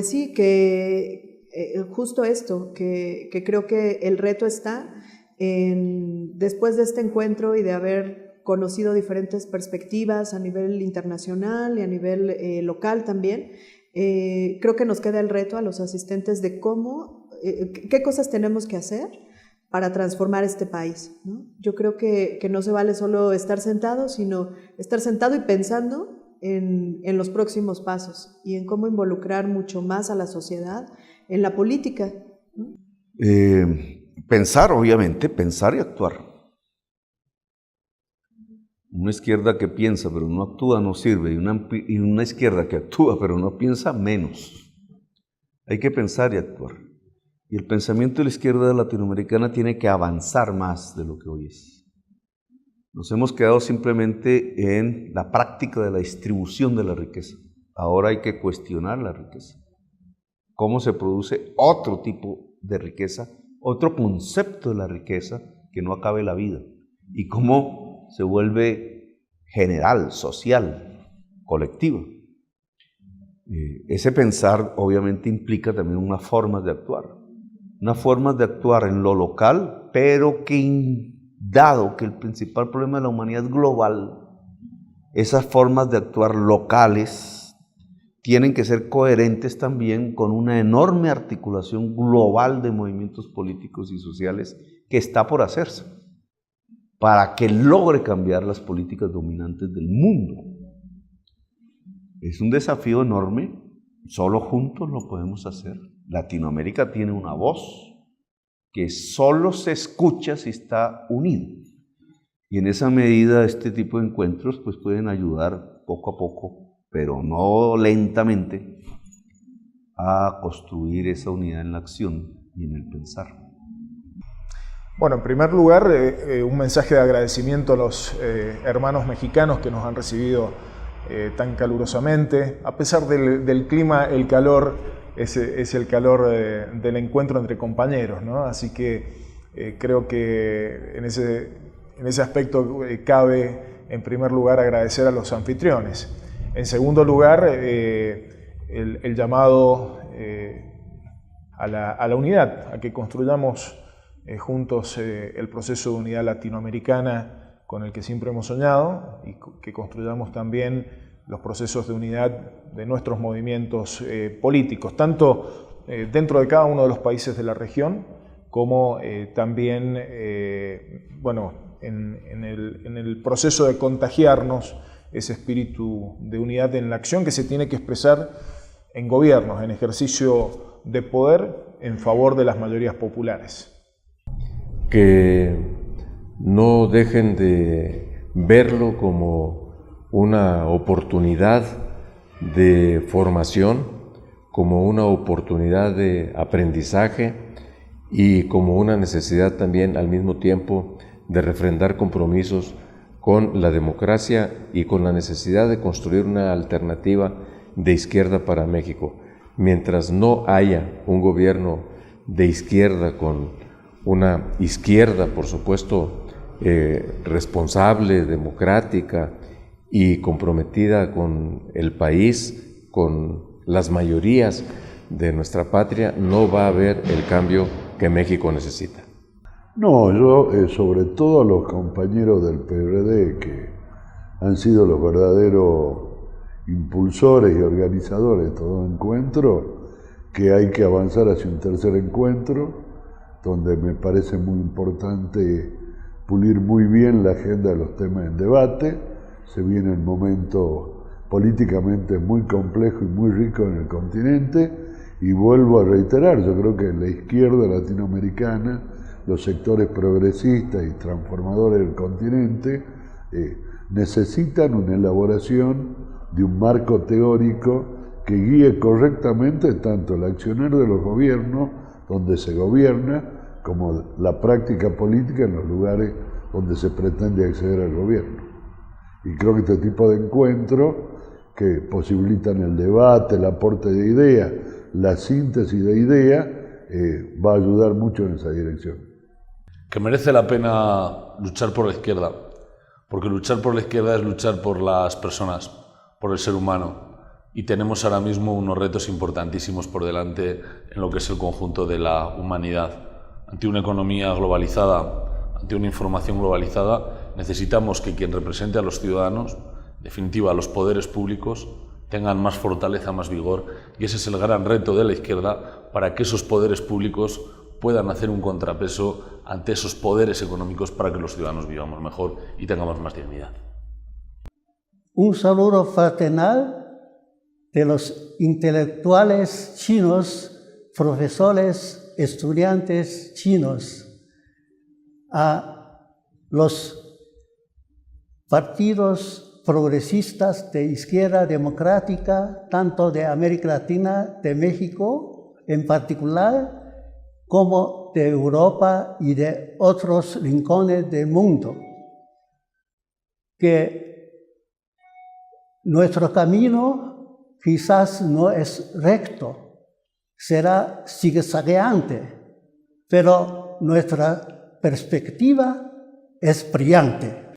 Pues sí, que justo esto, que creo que el reto está después de este encuentro y de haber conocido diferentes perspectivas a nivel internacional y a nivel local también, creo que nos queda el reto a los asistentes de qué cosas tenemos que hacer para transformar este país, ¿no? Yo creo que no se vale solo estar sentado, sino estar sentado y pensando en los próximos pasos y en cómo involucrar mucho más a la sociedad en la política, ¿no? Pensar, obviamente, pensar y actuar. Una izquierda que piensa pero no actúa no sirve, y una izquierda que actúa pero no piensa menos. Hay que pensar y actuar. Y el pensamiento de la izquierda latinoamericana tiene que avanzar más de lo que hoy es. Nos hemos quedado simplemente en la práctica de la distribución de la riqueza. Ahora hay que cuestionar la riqueza. Cómo se produce otro tipo de riqueza, otro concepto de la riqueza que no acabe la vida. Y cómo se vuelve general, social, colectiva. Ese pensar obviamente implica también unas formas de actuar. Unas formas de actuar en lo local, pero que dado que el principal problema de la humanidad es global, esas formas de actuar locales tienen que ser coherentes también con una enorme articulación global de movimientos políticos y sociales que está por hacerse, para que logre cambiar las políticas dominantes del mundo. Es un desafío enorme, solo juntos lo podemos hacer. Latinoamérica tiene una voz que solo se escucha si está unido. Y en esa medida este tipo de encuentros pues pueden ayudar poco a poco, pero no lentamente, a construir esa unidad en la acción y en el pensar. Bueno, en primer lugar, un mensaje de agradecimiento a los hermanos mexicanos que nos han recibido tan calurosamente. A pesar del clima, el calor es el calor del encuentro entre compañeros, ¿no? Así que creo que en ese aspecto cabe, en primer lugar, agradecer a los anfitriones. En segundo lugar, el llamado a la unidad, a que construyamos juntos el proceso de unidad latinoamericana con el que siempre hemos soñado y que construyamos también los procesos de unidad de nuestros movimientos políticos, tanto dentro de cada uno de los países de la región, como también en el proceso de contagiarnos ese espíritu de unidad en la acción que se tiene que expresar en gobiernos, en ejercicio de poder en favor de las mayorías populares. Que no dejen de verlo como una oportunidad de formación, como una oportunidad de aprendizaje y como una necesidad también al mismo tiempo de refrendar compromisos con la democracia y con la necesidad de construir una alternativa de izquierda para México. Mientras no haya un gobierno de izquierda con una izquierda, por supuesto, responsable, democrática y comprometida con el país, con las mayorías de nuestra patria, no va a haber el cambio que México necesita. No, yo sobre todo a los compañeros del PRD que han sido los verdaderos impulsores y organizadores de todo encuentro, que hay que avanzar hacia un tercer encuentro, donde me parece muy importante pulir muy bien la agenda de los temas en debate. Se viene un momento políticamente muy complejo y muy rico en el continente, y vuelvo a reiterar, yo creo que la izquierda latinoamericana, los sectores progresistas y transformadores del continente necesitan una elaboración de un marco teórico que guíe correctamente tanto el accionar de los gobiernos donde se gobierna como la práctica política en los lugares donde se pretende acceder al gobierno. Y creo que este tipo de encuentros que posibilitan el debate, el aporte de ideas, la síntesis de ideas, va a ayudar mucho en esa dirección. Que merece la pena luchar por la izquierda, porque luchar por la izquierda es luchar por las personas, por el ser humano, y tenemos ahora mismo unos retos importantísimos por delante en lo que es el conjunto de la humanidad. Ante una economía globalizada, ante una información globalizada, necesitamos que quien represente a los ciudadanos, en definitiva a los poderes públicos, tengan más fortaleza, más vigor, y ese es el gran reto de la izquierda para que esos poderes públicos puedan hacer un contrapeso ante esos poderes económicos para que los ciudadanos vivamos mejor y tengamos más dignidad. Un saludo fraternal de los intelectuales chinos, profesores, estudiantes chinos, a los partidos progresistas de izquierda democrática, tanto de América Latina, de México en particular, como de Europa y de otros rincones del mundo, que nuestro camino quizás no es recto, será zigzagueante, pero nuestra perspectiva es brillante.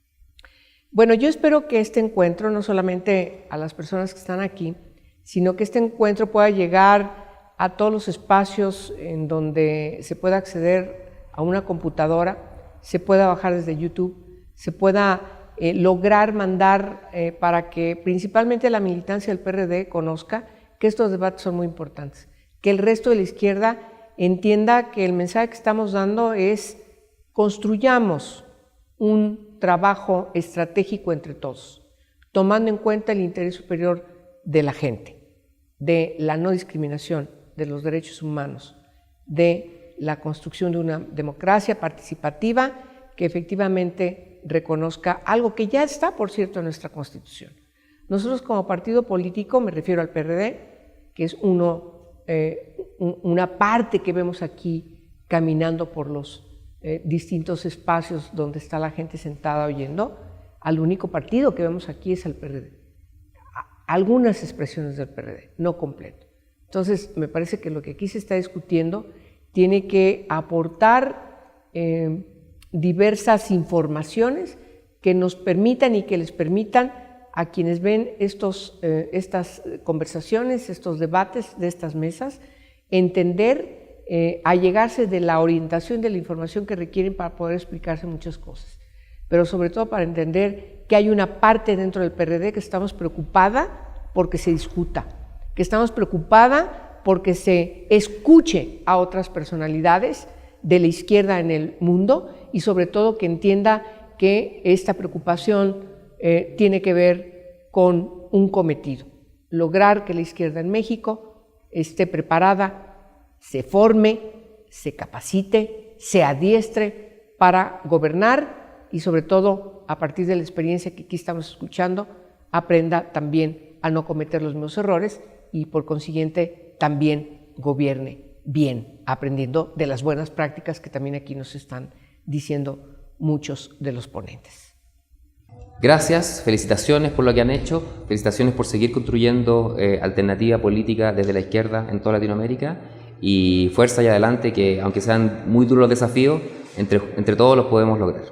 Bueno, yo espero que este encuentro, no solamente a las personas que están aquí, sino que este encuentro pueda llegar a todos los espacios en donde se pueda acceder a una computadora, se pueda bajar desde YouTube, se pueda lograr mandar para que principalmente la militancia del PRD conozca que estos debates son muy importantes, que el resto de la izquierda entienda que el mensaje que estamos dando es construyamos un trabajo estratégico entre todos, tomando en cuenta el interés superior de la gente, de la no discriminación, de los derechos humanos, de la construcción de una democracia participativa que efectivamente reconozca algo que ya está, por cierto, en nuestra Constitución. Nosotros como partido político, me refiero al PRD, que es una parte que vemos aquí caminando por los distintos espacios donde está la gente sentada oyendo, al único partido que vemos aquí es el PRD. Algunas expresiones del PRD, no completo. Entonces, me parece que lo que aquí se está discutiendo tiene que aportar diversas informaciones que nos permitan y que les permitan a quienes ven estas conversaciones, estos debates de estas mesas, entender, allegarse de la orientación de la información que requieren para poder explicarse muchas cosas, pero sobre todo para entender que hay una parte dentro del PRD que estamos preocupada porque se discuta, que estamos preocupada porque se escuche a otras personalidades de la izquierda en el mundo y sobre todo que entienda que esta preocupación tiene que ver con un cometido, lograr que la izquierda en México esté preparada, se forme, se capacite, se adiestre para gobernar y sobre todo a partir de la experiencia que aquí estamos escuchando, aprenda también a no cometer los mismos errores y por consiguiente también gobierne bien, aprendiendo de las buenas prácticas que también aquí nos están diciendo muchos de los ponentes. Gracias, felicitaciones por lo que han hecho, felicitaciones por seguir construyendo alternativa política desde la izquierda en toda Latinoamérica y fuerza y adelante que aunque sean muy duros los desafíos, entre todos los podemos lograr.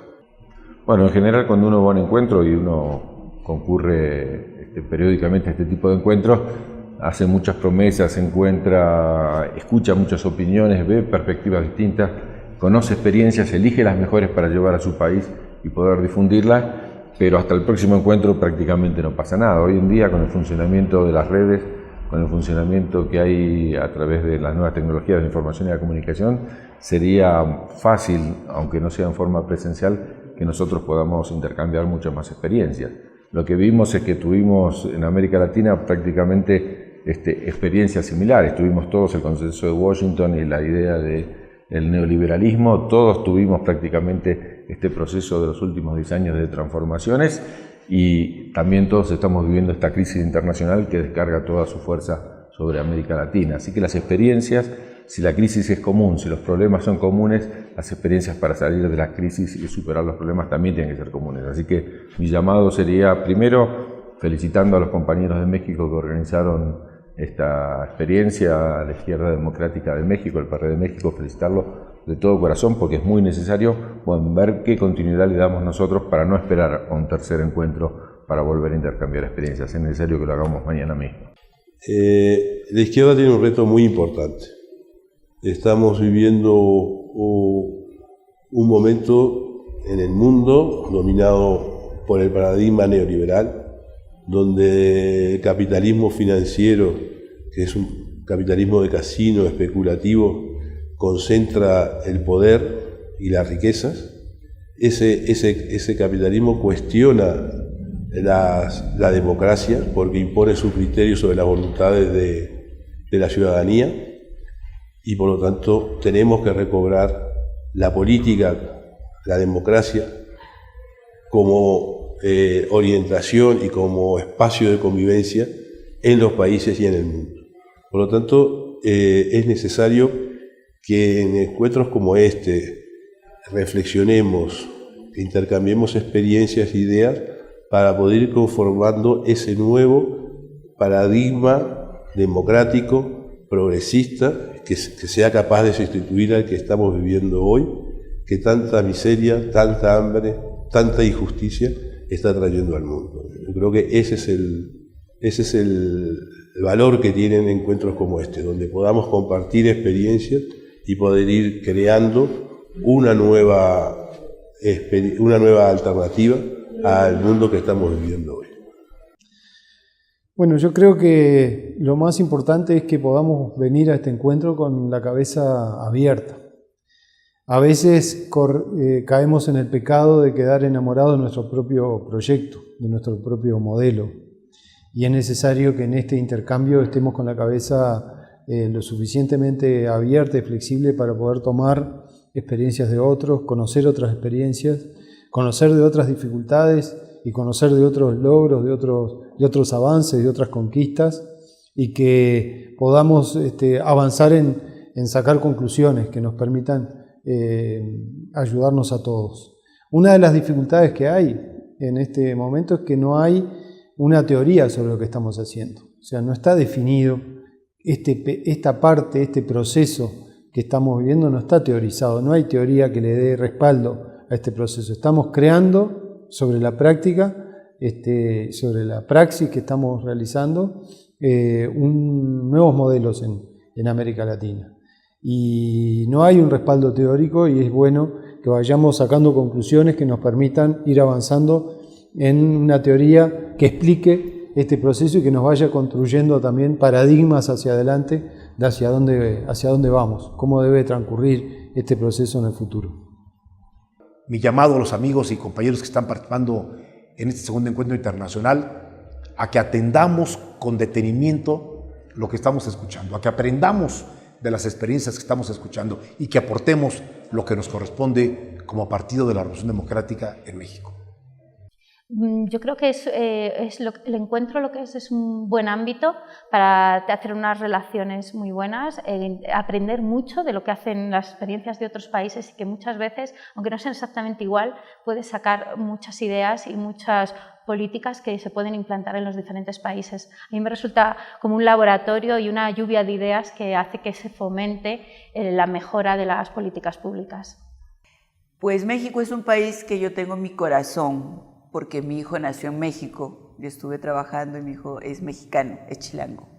Bueno, en general cuando uno va a un encuentro y uno concurre periódicamente a este tipo de encuentros, hace muchas promesas, escucha muchas opiniones, ve perspectivas distintas, conoce experiencias, elige las mejores para llevar a su país y poder difundirlas, pero hasta el próximo encuentro prácticamente no pasa nada. Hoy en día, con el funcionamiento de las redes, con el funcionamiento que hay a través de las nuevas tecnologías de la información y la comunicación, sería fácil, aunque no sea en forma presencial, que nosotros podamos intercambiar muchas más experiencias. Lo que vimos es que tuvimos en América Latina prácticamente experiencias similares. Tuvimos todos el consenso de Washington y la idea del neoliberalismo. Todos tuvimos prácticamente este proceso de los últimos 10 años de transformaciones y también todos estamos viviendo esta crisis internacional que descarga toda su fuerza sobre América Latina. Así que las experiencias, si la crisis es común, si los problemas son comunes, las experiencias para salir de la crisis y superar los problemas también tienen que ser comunes. Así que mi llamado sería, primero, felicitando a los compañeros de México que organizaron esta experiencia, a la Izquierda Democrática de México, el PRD de México, felicitarlo de todo corazón porque es muy necesario ver qué continuidad le damos nosotros para no esperar a un tercer encuentro para volver a intercambiar experiencias. Es necesario que lo hagamos mañana mismo. La izquierda tiene un reto muy importante. Estamos viviendo un momento en el mundo dominado por el paradigma neoliberal, donde el capitalismo financiero, que es un capitalismo de casino especulativo, concentra el poder y las riquezas. Ese capitalismo cuestiona la democracia porque impone su criterio sobre las voluntades de la ciudadanía, y por lo tanto tenemos que recobrar la política, la democracia, como orientación y como espacio de convivencia en los países y en el mundo. Por lo tanto, es necesario que en encuentros como este reflexionemos, intercambiemos experiencias e ideas para poder ir conformando ese nuevo paradigma democrático, progresista, que sea capaz de sustituir al que estamos viviendo hoy, que tanta miseria, tanta hambre, tanta injusticia está trayendo al mundo. Yo creo que ese es el valor que tienen encuentros como este, donde podamos compartir experiencias y poder ir creando una nueva alternativa al mundo que estamos viviendo hoy. Bueno, yo creo que lo más importante es que podamos venir a este encuentro con la cabeza abierta. A veces caemos en el pecado de quedar enamorados de nuestro propio proyecto, de nuestro propio modelo. Y es necesario que en este intercambio estemos con la cabeza lo suficientemente abierta y flexible para poder tomar experiencias de otros, conocer otras experiencias, conocer de otras dificultades y conocer de otros logros, de otros avances, de otras conquistas, y que podamos avanzar en sacar conclusiones que nos permitan ayudarnos a todos. Una de las dificultades que hay en este momento es que no hay una teoría sobre lo que estamos haciendo. O sea, no está definido esta parte, este proceso que estamos viviendo no está teorizado, no hay teoría que le dé respaldo a este proceso. Estamos creando sobre la práctica, sobre la praxis que estamos realizando, nuevos modelos en América Latina. Y no hay un respaldo teórico y es bueno que vayamos sacando conclusiones que nos permitan ir avanzando en una teoría que explique este proceso y que nos vaya construyendo también paradigmas hacia adelante de hacia dónde vamos, cómo debe transcurrir este proceso en el futuro. Mi llamado a los amigos y compañeros que están participando en este segundo encuentro internacional a que atendamos con detenimiento lo que estamos escuchando, a que aprendamos de las experiencias que estamos escuchando y que aportemos lo que nos corresponde como partido de la Revolución Democrática en México. Yo creo que el encuentro lo que es un buen ámbito para hacer unas relaciones muy buenas, aprender mucho de lo que hacen las experiencias de otros países y que muchas veces, aunque no sean exactamente igual, puedes sacar muchas ideas y muchas políticas que se pueden implantar en los diferentes países. A mí me resulta como un laboratorio y una lluvia de ideas que hace que se fomente la mejora de las políticas públicas. Pues México es un país que yo tengo en mi corazón, porque mi hijo nació en México, yo estuve trabajando y mi hijo es mexicano, es chilango.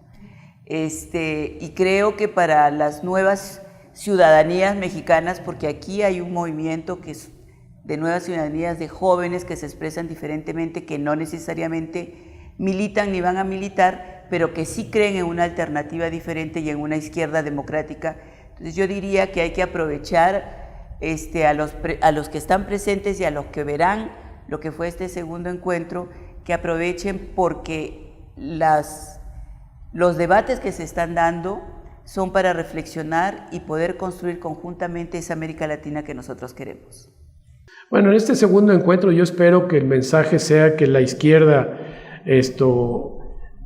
Y creo que para las nuevas ciudadanías mexicanas, porque aquí hay un movimiento que es de nuevas ciudadanías, de jóvenes que se expresan diferentemente, que no necesariamente militan ni van a militar, pero que sí creen en una alternativa diferente y en una izquierda democrática. Entonces yo diría que hay que aprovechar a los que están presentes y a los que verán lo que fue este segundo encuentro, que aprovechen porque los debates que se están dando son para reflexionar y poder construir conjuntamente esa América Latina que nosotros queremos. Bueno, en este segundo encuentro yo espero que el mensaje sea que la izquierda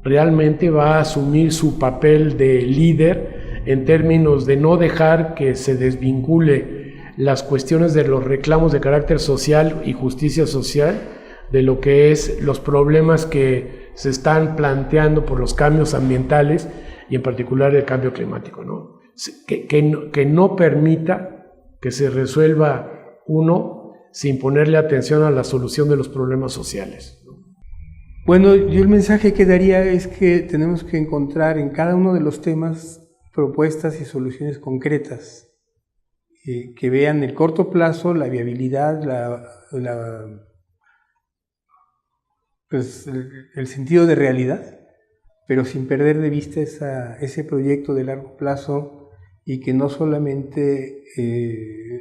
realmente va a asumir su papel de líder en términos de no dejar que se desvincule las cuestiones de los reclamos de carácter social y justicia social de lo que es los problemas que se están planteando por los cambios ambientales y en particular el cambio climático, ¿no? Que no permita que se resuelva uno sin ponerle atención a la solución de los problemas sociales, ¿no? Bueno, yo el mensaje que daría es que tenemos que encontrar en cada uno de los temas propuestas y soluciones concretas que vean el corto plazo, la viabilidad, pues, el sentido de realidad, pero sin perder de vista ese proyecto de largo plazo y que no solamente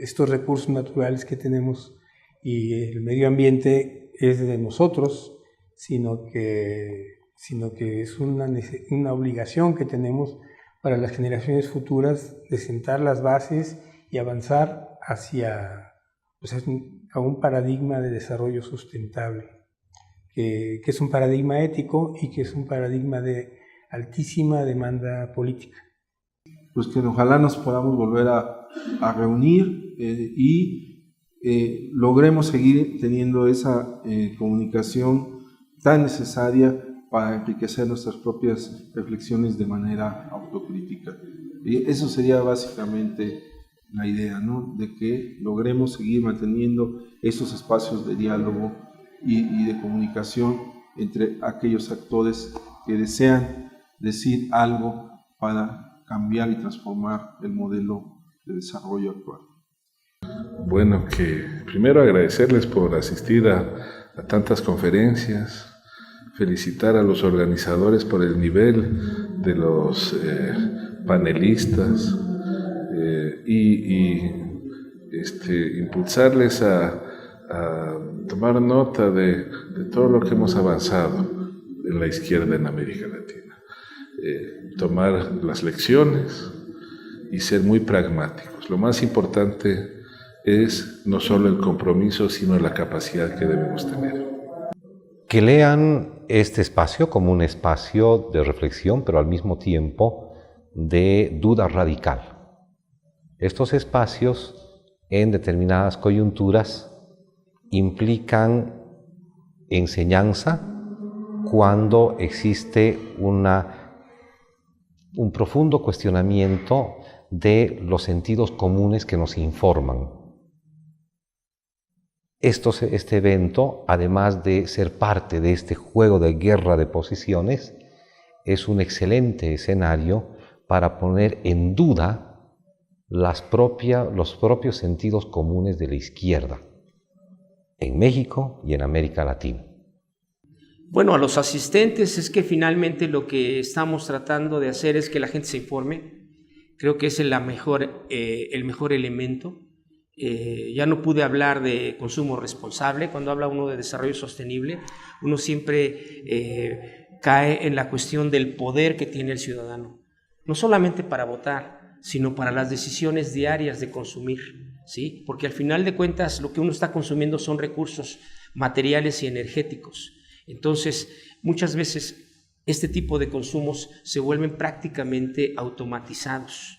estos recursos naturales que tenemos y el medio ambiente es de nosotros, sino que es una obligación que tenemos para las generaciones futuras de sentar las bases y avanzar hacia a un paradigma de desarrollo sustentable, que es un paradigma ético y que es un paradigma de altísima demanda política. Pues que ojalá nos podamos volver a reunir y logremos seguir teniendo esa comunicación tan necesaria para enriquecer nuestras propias reflexiones de manera autocrítica. Y eso sería básicamente la idea, ¿no? De que logremos seguir manteniendo esos espacios de diálogo y de comunicación entre aquellos actores que desean decir algo para cambiar y transformar el modelo de desarrollo actual. Bueno, que primero agradecerles por asistir a tantas conferencias, felicitar a los organizadores por el nivel de los panelistas y impulsarles a tomar nota de todo lo que hemos avanzado en la izquierda en América Latina. Tomar las lecciones y ser muy pragmáticos. Lo más importante es no solo el compromiso, sino la capacidad que debemos tener. Que lean este espacio como un espacio de reflexión, pero al mismo tiempo de duda radical. Estos espacios, en determinadas coyunturas, implican enseñanza cuando existe un profundo cuestionamiento de los sentidos comunes que nos informan. Este evento, además de ser parte de este juego de guerra de posiciones, es un excelente escenario para poner en duda los propios sentidos comunes de la izquierda, en México y en América Latina. Bueno, a los asistentes es que finalmente lo que estamos tratando de hacer es que la gente se informe. Creo que es el mejor elemento. Ya no pude hablar de consumo responsable. Cuando habla uno de desarrollo sostenible, uno siempre cae en la cuestión del poder que tiene el ciudadano, no solamente para votar, sino para las decisiones diarias de consumir, ¿sí? Porque al final de cuentas lo que uno está consumiendo son recursos materiales y energéticos. Entonces, muchas veces este tipo de consumos se vuelven prácticamente automatizados,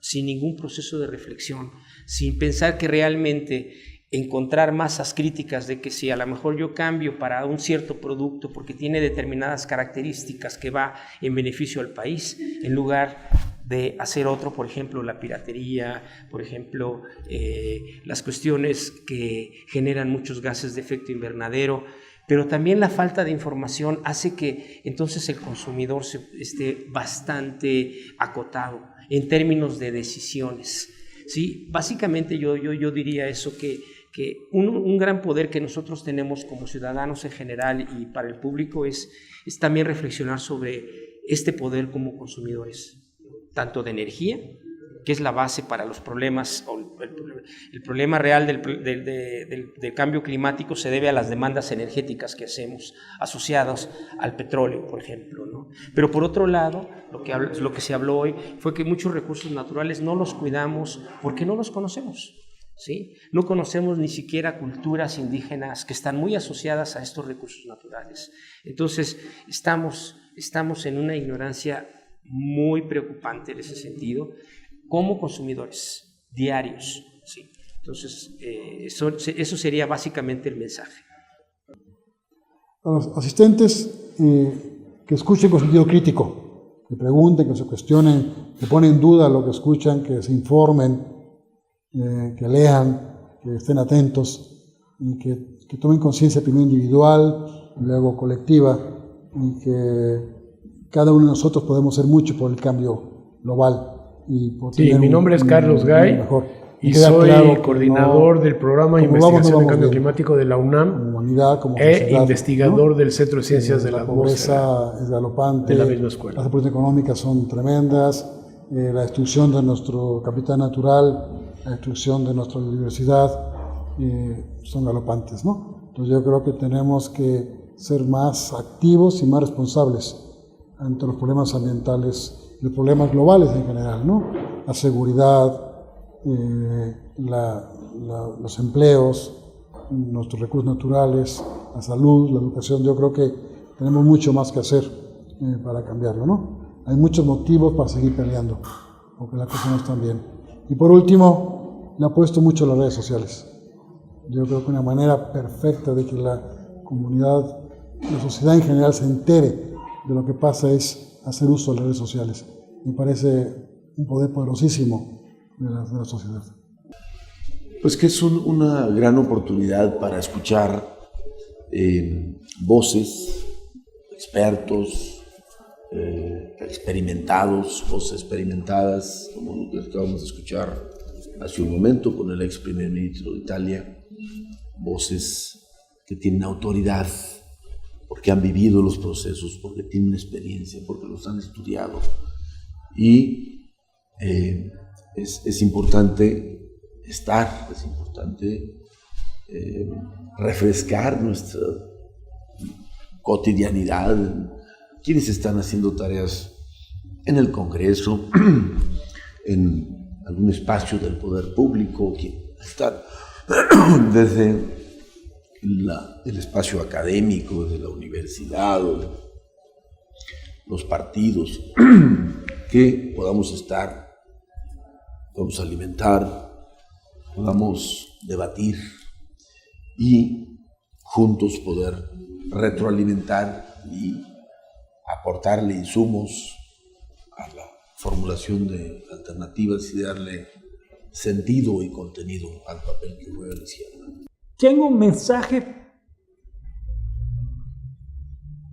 sin ningún proceso de reflexión, sin pensar que realmente encontrar masas críticas de que si a lo mejor yo cambio para un cierto producto porque tiene determinadas características que va en beneficio al país, en lugar de hacer otro, por ejemplo, la piratería, por ejemplo, las cuestiones que generan muchos gases de efecto invernadero, pero también la falta de información hace que entonces el consumidor esté bastante acotado en términos de decisiones, ¿sí? Básicamente yo diría eso, que un gran poder que nosotros tenemos como ciudadanos en general y para el público es también reflexionar sobre este poder como consumidores, tanto de energía, que es la base para los problemas, el problema real del cambio climático se debe a las demandas energéticas que hacemos asociadas al petróleo, por ejemplo, ¿no? Pero por otro lado, lo que se habló hoy fue que muchos recursos naturales no los cuidamos porque no los conocemos, ¿sí? No conocemos ni siquiera culturas indígenas que están muy asociadas a estos recursos naturales. Entonces, estamos en una ignorancia muy preocupante en ese sentido, como consumidores diarios, ¿sí? Entonces, eso sería básicamente el mensaje. A los asistentes que escuchen con sentido crítico, que pregunten, que se cuestionen, que ponen en duda lo que escuchan, que se informen, que lean, que estén atentos, y que tomen conciencia primero individual, luego colectiva, y que cada uno de nosotros podemos hacer mucho por el cambio global. Y por sí, mi nombre es Carlos Gay y soy coordinador del programa de investigación de cambio climático de la UNAM e investigador del Centro de Ciencias de la Atmósfera. La pobreza es galopante, de la misma escuela. Las oportunidades económicas son tremendas, la destrucción de nuestro capital natural, la destrucción de nuestra biodiversidad son galopantes, ¿no? Entonces yo creo que tenemos que ser más activos y más responsables ante los problemas ambientales, los problemas globales en general, ¿no? La seguridad, los empleos, nuestros recursos naturales, la salud, la educación. Yo creo que tenemos mucho más que hacer para cambiarlo, ¿no? Hay muchos motivos para seguir peleando, porque las cosas no están bien. Y por último, le apuesto mucho a las redes sociales. Yo creo que una manera perfecta de que la comunidad, la sociedad en general se entere de lo que pasa es hacer uso de las redes sociales. Me parece un poder poderosísimo de la sociedad. Pues que es una gran oportunidad para escuchar voces, expertos, experimentados, voces experimentadas, como lo que acabamos de escuchar hace un momento con el ex primer ministro de Italia, voces que tienen autoridad, porque han vivido los procesos, porque tienen experiencia, porque los han estudiado. Y es importante estar, es importante refrescar nuestra cotidianidad. Quienes están haciendo tareas en el Congreso, en algún espacio del poder público, quienes están desde el espacio académico, desde la universidad, o de los partidos, que podamos estar, podamos alimentar, podamos debatir y juntos poder retroalimentar y aportarle insumos a la formulación de alternativas y darle sentido y contenido al papel que juega la izquierda. Tengo un mensaje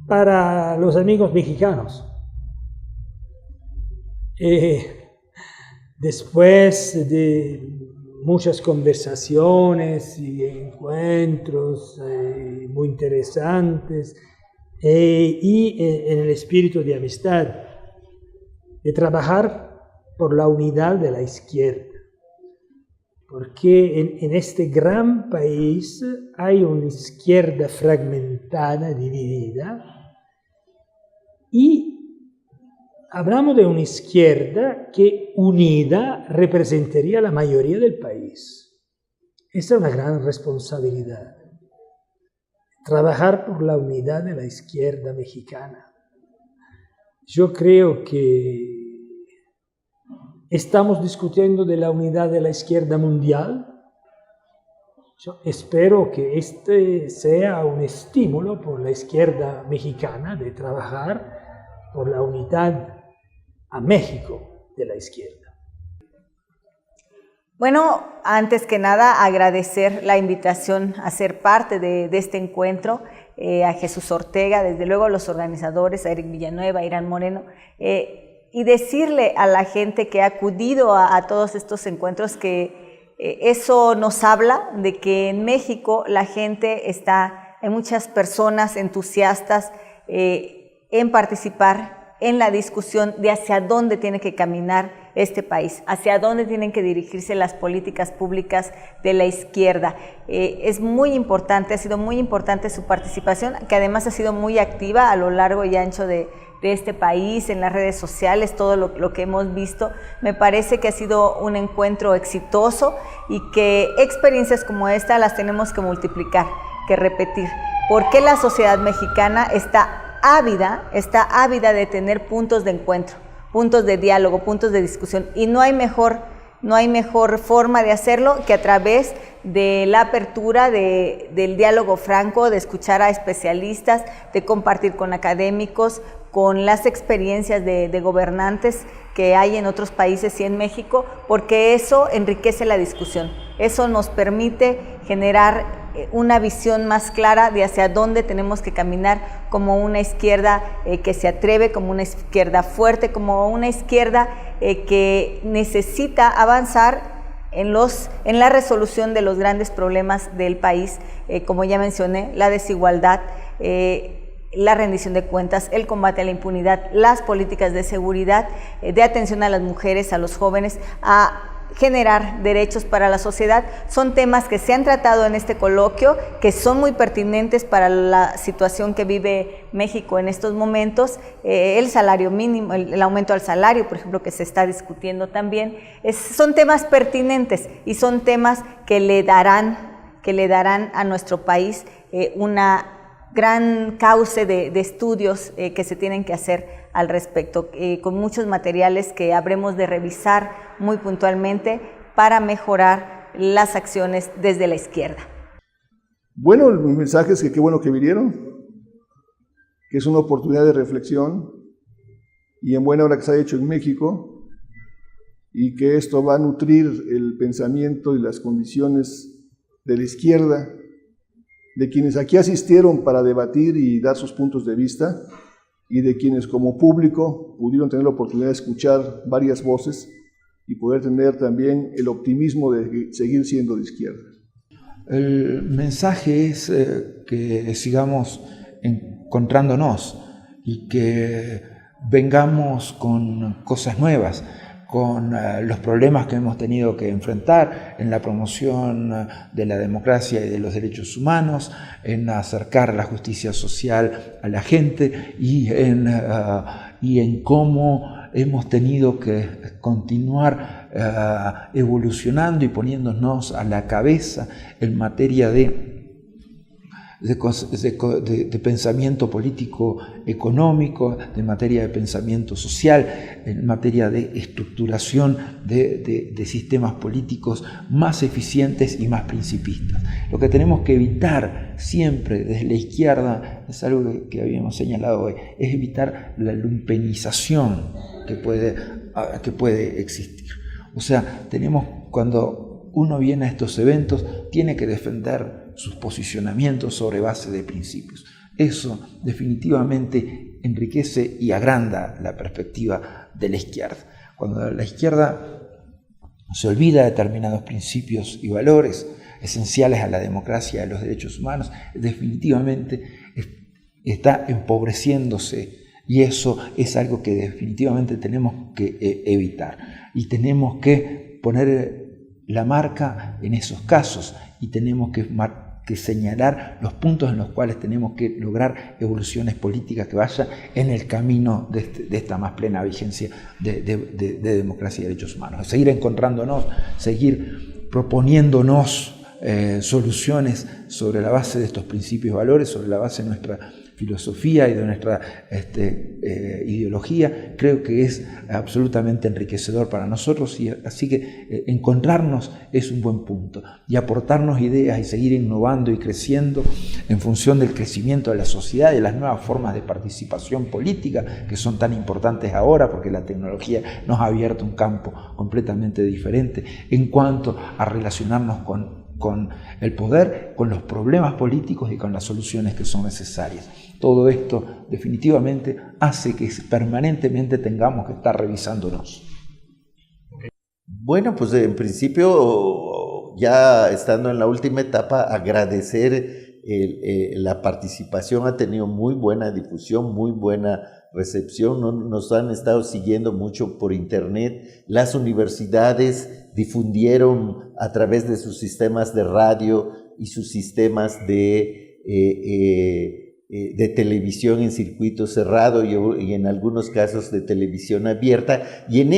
para los amigos mexicanos. Después de muchas conversaciones y encuentros muy interesantes y en el espíritu de amistad, de trabajar por la unidad de la izquierda. Porque en este gran país hay una izquierda fragmentada, dividida, y hablamos de una izquierda que unida representaría la mayoría del país. Esa es una gran responsabilidad. Trabajar por la unidad de la izquierda mexicana. Yo creo que estamos discutiendo de la unidad de la izquierda mundial. Yo espero que este sea un estímulo por la izquierda mexicana de trabajar por la unidad a México de la izquierda. Bueno, antes que nada agradecer la invitación a ser parte de este encuentro, a Jesús Ortega, desde luego a los organizadores, a Eric Villanueva, a Irán Moreno, y decirle a la gente que ha acudido a todos estos encuentros que eso nos habla de que en México la gente hay muchas personas entusiastas en participar en la discusión de hacia dónde tiene que caminar este país, hacia dónde tienen que dirigirse las políticas públicas de la izquierda. Es muy importante, ha sido muy importante su participación, que además ha sido muy activa a lo largo y ancho de este país, en las redes sociales, todo lo que hemos visto. Me parece que ha sido un encuentro exitoso y que experiencias como esta las tenemos que multiplicar, que repetir, porque la sociedad mexicana está ávida de tener puntos de encuentro, puntos de diálogo, puntos de discusión, y no hay mejor forma de hacerlo que a través de la apertura del diálogo franco, de escuchar a especialistas, de compartir con académicos, con las experiencias de gobernantes que hay en otros países y en México, porque eso enriquece la discusión, eso nos permite generar una visión más clara de hacia dónde tenemos que caminar como una izquierda que se atreve, como una izquierda fuerte, como una izquierda que necesita avanzar en la resolución de los grandes problemas del país, como ya mencioné, la desigualdad, la rendición de cuentas, el combate a la impunidad, las políticas de seguridad, de atención a las mujeres, a los jóvenes, a generar derechos para la sociedad. Son temas que se han tratado en este coloquio, que son muy pertinentes para la situación que vive México en estos momentos. El salario mínimo, el aumento al salario, por ejemplo, que se está discutiendo también, son temas pertinentes y son temas que le darán a nuestro país una gran cauce de estudios que se tienen que hacer al respecto, con muchos materiales que habremos de revisar muy puntualmente para mejorar las acciones desde la izquierda. Bueno, el mensaje es que qué bueno que vinieron, que es una oportunidad de reflexión y en buena hora que se ha hecho en México, y que esto va a nutrir el pensamiento y las condiciones de la izquierda, de quienes aquí asistieron para debatir y dar sus puntos de vista, y de quienes como público pudieron tener la oportunidad de escuchar varias voces y poder tener también el optimismo de seguir siendo de izquierda. El mensaje es que sigamos encontrándonos y que vengamos con cosas nuevas, con los problemas que hemos tenido que enfrentar en la promoción de la democracia y de los derechos humanos, en acercar la justicia social a la gente y en cómo hemos tenido que continuar evolucionando y poniéndonos a la cabeza en materia de pensamiento político económico, de materia de pensamiento social, en materia de estructuración de sistemas políticos más eficientes y más principistas. Lo que tenemos que evitar siempre desde la izquierda, es algo que habíamos señalado hoy, es evitar la lumpenización que puede existir. O sea, cuando uno viene a estos eventos, tiene que defender sus posicionamientos sobre base de principios. Eso definitivamente enriquece y agranda la perspectiva de la izquierda. Cuando la izquierda se olvida de determinados principios y valores esenciales a la democracia y a los derechos humanos, definitivamente está empobreciéndose, y eso es algo que definitivamente tenemos que evitar, y tenemos que poner la marca en esos casos, y tenemos que señalar los puntos en los cuales tenemos que lograr evoluciones políticas que vayan en el camino de esta más plena vigencia de democracia y derechos humanos. Seguir encontrándonos, seguir proponiéndonos soluciones sobre la base de estos principios y valores, sobre la base de nuestra filosofía y de nuestra ideología, creo que es absolutamente enriquecedor para nosotros, y así que encontrarnos es un buen punto, y aportarnos ideas y seguir innovando y creciendo en función del crecimiento de la sociedad y de las nuevas formas de participación política que son tan importantes ahora, porque la tecnología nos ha abierto un campo completamente diferente en cuanto a relacionarnos con el poder, con los problemas políticos y con las soluciones que son necesarias. Todo esto definitivamente hace que permanentemente tengamos que estar revisándonos. Bueno, pues en principio, ya estando en la última etapa, agradecer la participación. Ha tenido muy buena difusión, muy buena recepción. Nos han estado siguiendo mucho por internet. Las universidades difundieron a través de sus sistemas de radio y sus sistemas de televisión en circuito cerrado y en algunos casos de televisión abierta. Y en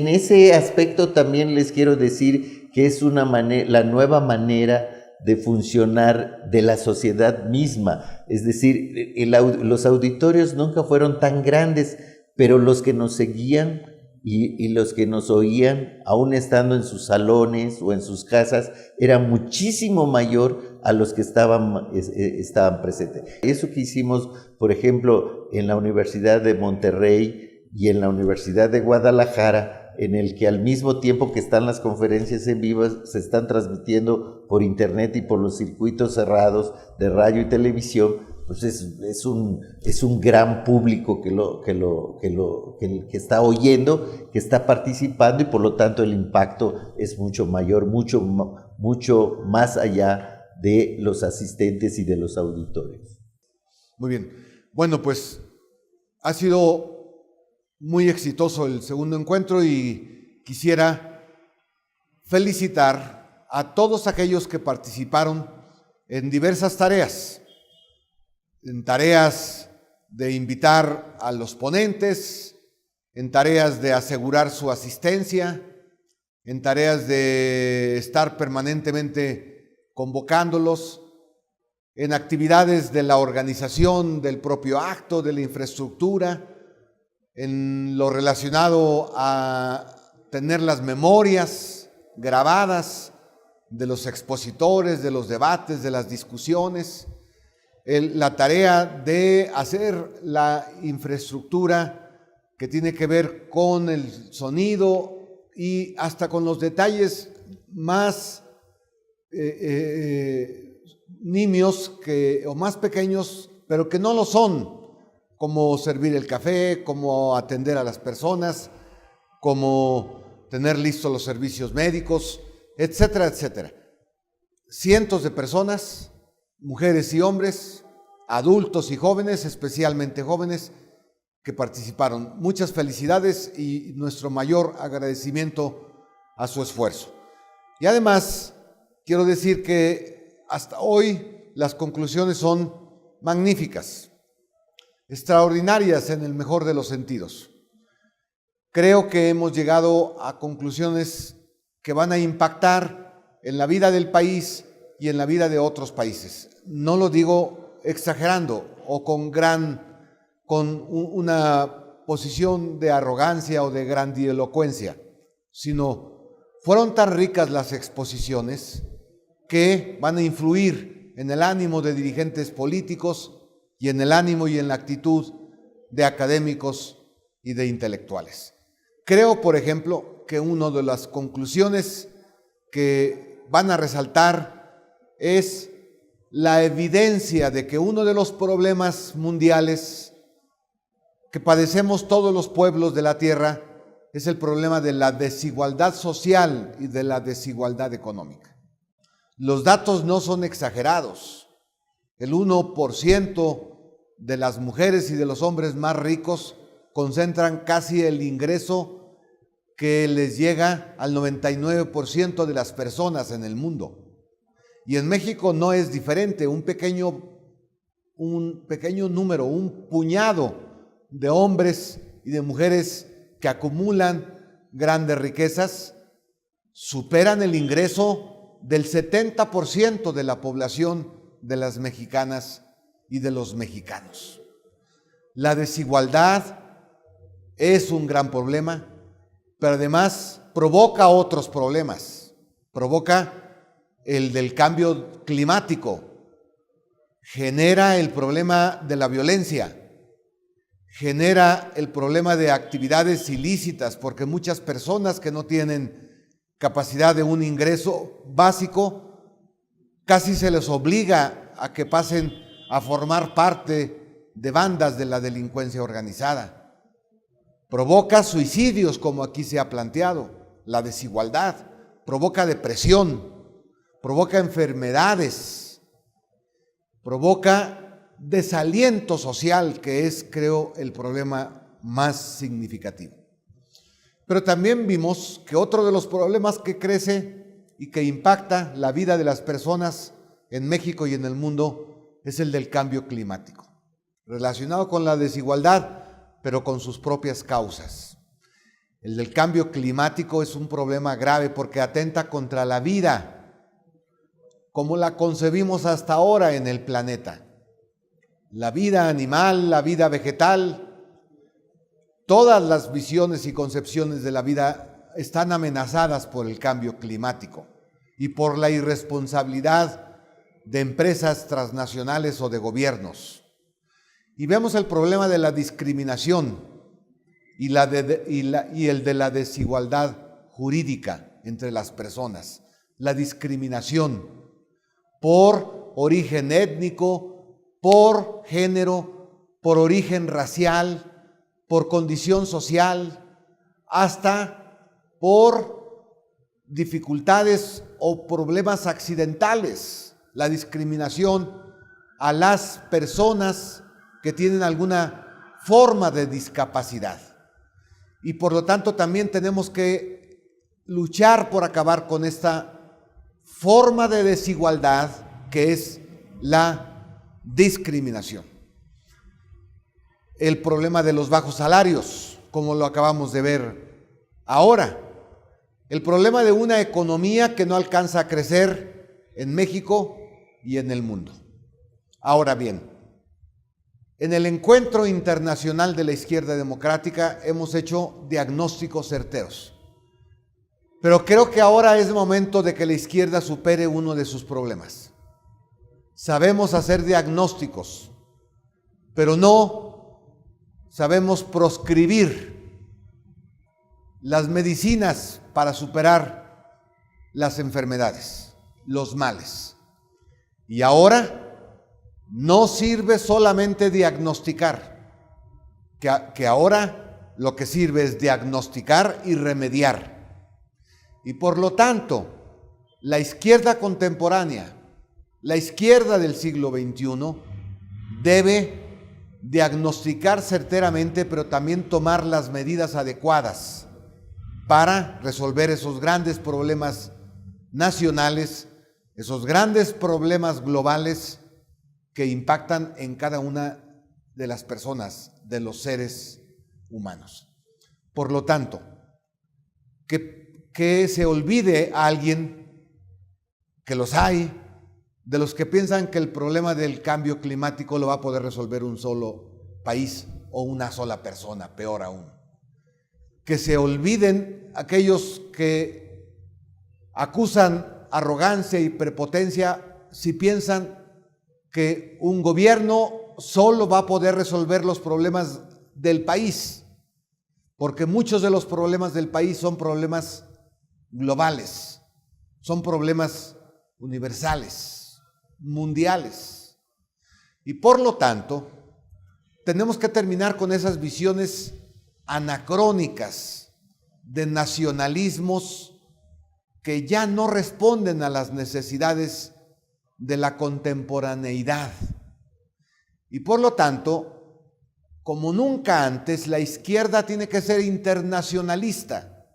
ese aspecto también les quiero decir que es la nueva manera de funcionar de la sociedad misma. Es decir, los auditorios nunca fueron tan grandes, pero los que nos seguían y los que nos oían, aún estando en sus salones o en sus casas, era muchísimo mayor a los que estaban presentes. Eso que hicimos, por ejemplo, en la Universidad de Monterrey y en la Universidad de Guadalajara, en el que al mismo tiempo que están las conferencias en vivo se están transmitiendo por internet y por los circuitos cerrados de radio y televisión, pues es un gran público que está oyendo, que está participando, y por lo tanto el impacto es mucho mayor, mucho más allá de los asistentes y de los auditores. Muy bien. Bueno, pues ha sido muy exitoso el segundo encuentro y quisiera felicitar a todos aquellos que participaron en diversas tareas, en tareas de invitar a los ponentes, en tareas de asegurar su asistencia, en tareas de estar permanentemente convocándolos, en actividades de la organización del propio acto, de la infraestructura, en lo relacionado a tener las memorias grabadas de los expositores, de los debates, de las discusiones, la tarea de hacer la infraestructura que tiene que ver con el sonido y hasta con los detalles más nimios o más pequeños, pero que no lo son, como servir el café, como atender a las personas, como tener listos los servicios médicos, etcétera, etcétera. Cientos de personas, mujeres y hombres, adultos y jóvenes, especialmente jóvenes, que participaron. Muchas felicidades y nuestro mayor agradecimiento a su esfuerzo. Y además, quiero decir que hasta hoy las conclusiones son magníficas, extraordinarias en el mejor de los sentidos. Creo que hemos llegado a conclusiones que van a impactar en la vida del país y en la vida de otros países. No lo digo exagerando o con una posición de arrogancia o de grandilocuencia, sino fueron tan ricas las exposiciones que van a influir en el ánimo de dirigentes políticos y en el ánimo y en la actitud de académicos y de intelectuales. Creo, por ejemplo, que una de las conclusiones que van a resaltar es la evidencia de que uno de los problemas mundiales que padecemos todos los pueblos de la tierra es el problema de la desigualdad social y de la desigualdad económica. Los datos no son exagerados. El 1% de las mujeres y de los hombres más ricos concentran casi el ingreso que les llega al 99% de las personas en el mundo. Y en México no es diferente. Un pequeño número, un puñado de hombres y de mujeres que acumulan grandes riquezas superan el ingreso del 70% de la población de las mexicanas y de los mexicanos. La desigualdad es un gran problema, pero además provoca otros problemas. Provoca el del cambio climático, genera el problema de la violencia, genera el problema de actividades ilícitas, porque muchas personas que no tienen capacidad de un ingreso básico, casi se les obliga a que pasen a formar parte de bandas de la delincuencia organizada. Provoca suicidios, como aquí se ha planteado, la desigualdad, provoca depresión, provoca enfermedades, provoca desaliento social, que es, creo, el problema más significativo. Pero también vimos que otro de los problemas que crece y que impacta la vida de las personas en México y en el mundo es el del cambio climático, relacionado con la desigualdad, pero con sus propias causas. El del cambio climático es un problema grave porque atenta contra la vida como la concebimos hasta ahora en el planeta. La vida animal, la vida vegetal, todas las visiones y concepciones de la vida están amenazadas por el cambio climático y por la irresponsabilidad de empresas transnacionales o de gobiernos. Y vemos el problema de la discriminación y el de la desigualdad jurídica entre las personas, la discriminación por origen étnico, por género, por origen racial, por condición social, hasta por dificultades o problemas accidentales, la discriminación a las personas que tienen alguna forma de discapacidad. Y por lo tanto también tenemos que luchar por acabar con esta forma de desigualdad que es la discriminación. El problema de los bajos salarios, como lo acabamos de ver ahora. El problema de una economía que no alcanza a crecer en México y en el mundo. Ahora bien, en el Encuentro Internacional de la Izquierda Democrática hemos hecho diagnósticos certeros. Pero creo que ahora es momento de que la izquierda supere uno de sus problemas. Sabemos hacer diagnósticos, pero no sabemos proscribir las medicinas para superar las enfermedades, los males. Y ahora no sirve solamente diagnosticar, que ahora lo que sirve es diagnosticar y remediar. Y por lo tanto, la izquierda contemporánea, la izquierda del siglo XXI, debe diagnosticar certeramente, pero también tomar las medidas adecuadas para resolver esos grandes problemas nacionales, esos grandes problemas globales que impactan en cada una de las personas, de los seres humanos. Por lo tanto, que se olvide a alguien, que los hay, de los que piensan que el problema del cambio climático lo va a poder resolver un solo país o una sola persona, peor aún. Que se olviden aquellos que acusan arrogancia y prepotencia si piensan que un gobierno solo va a poder resolver los problemas del país, porque muchos de los problemas del país son problemas globales, son problemas universales, mundiales. Y por lo tanto, tenemos que terminar con esas visiones anacrónicas de nacionalismos que ya no responden a las necesidades de la contemporaneidad. Y por lo tanto, como nunca antes, la izquierda tiene que ser internacionalista.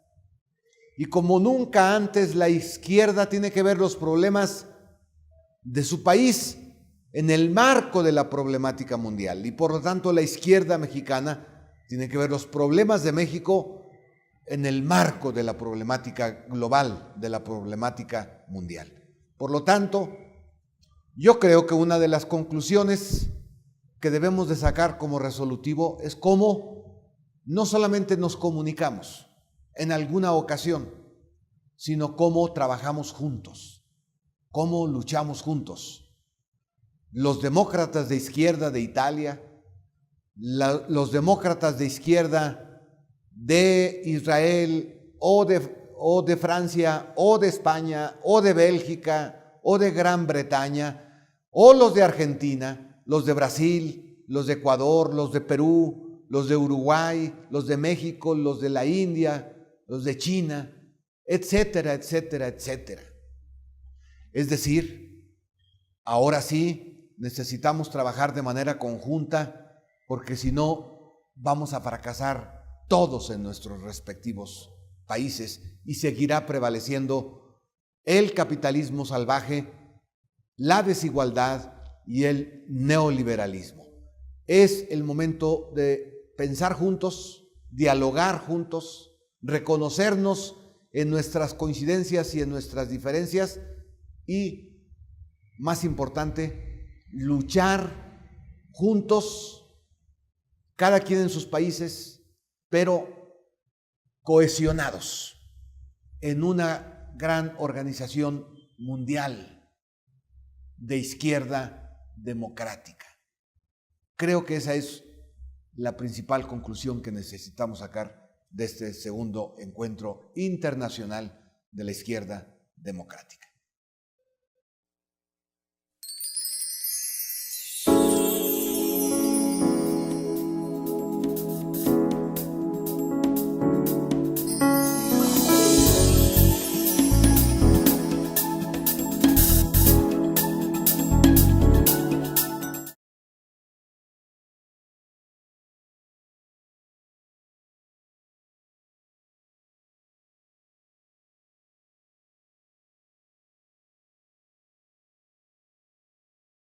Y como nunca antes, la izquierda tiene que ver los problemas de su país en el marco de la problemática mundial. Y por lo tanto, la izquierda mexicana tiene que ver los problemas de México en el marco de la problemática global, de la problemática mundial. Por lo tanto, yo creo que una de las conclusiones que debemos de sacar como resolutivo es cómo no solamente nos comunicamos en alguna ocasión, sino cómo trabajamos juntos, cómo luchamos juntos. Los demócratas de izquierda de Italia, los demócratas de izquierda de Israel o de Francia o de España o de Bélgica o de Gran Bretaña, o los de Argentina, los de Brasil, los de Ecuador, los de Perú, los de Uruguay, los de México, los de la India, los de China, etcétera, etcétera, etcétera. Es decir, ahora sí necesitamos trabajar de manera conjunta, porque si no vamos a fracasar todos en nuestros respectivos países y seguirá prevaleciendo el capitalismo salvaje, la desigualdad y el neoliberalismo. Es el momento de pensar juntos, dialogar juntos, reconocernos en nuestras coincidencias y en nuestras diferencias y, más importante, luchar juntos, cada quien en sus países, pero cohesionados en una gran organización mundial de izquierda democrática. Creo que esa es la principal conclusión que necesitamos sacar de este segundo encuentro internacional de la izquierda democrática.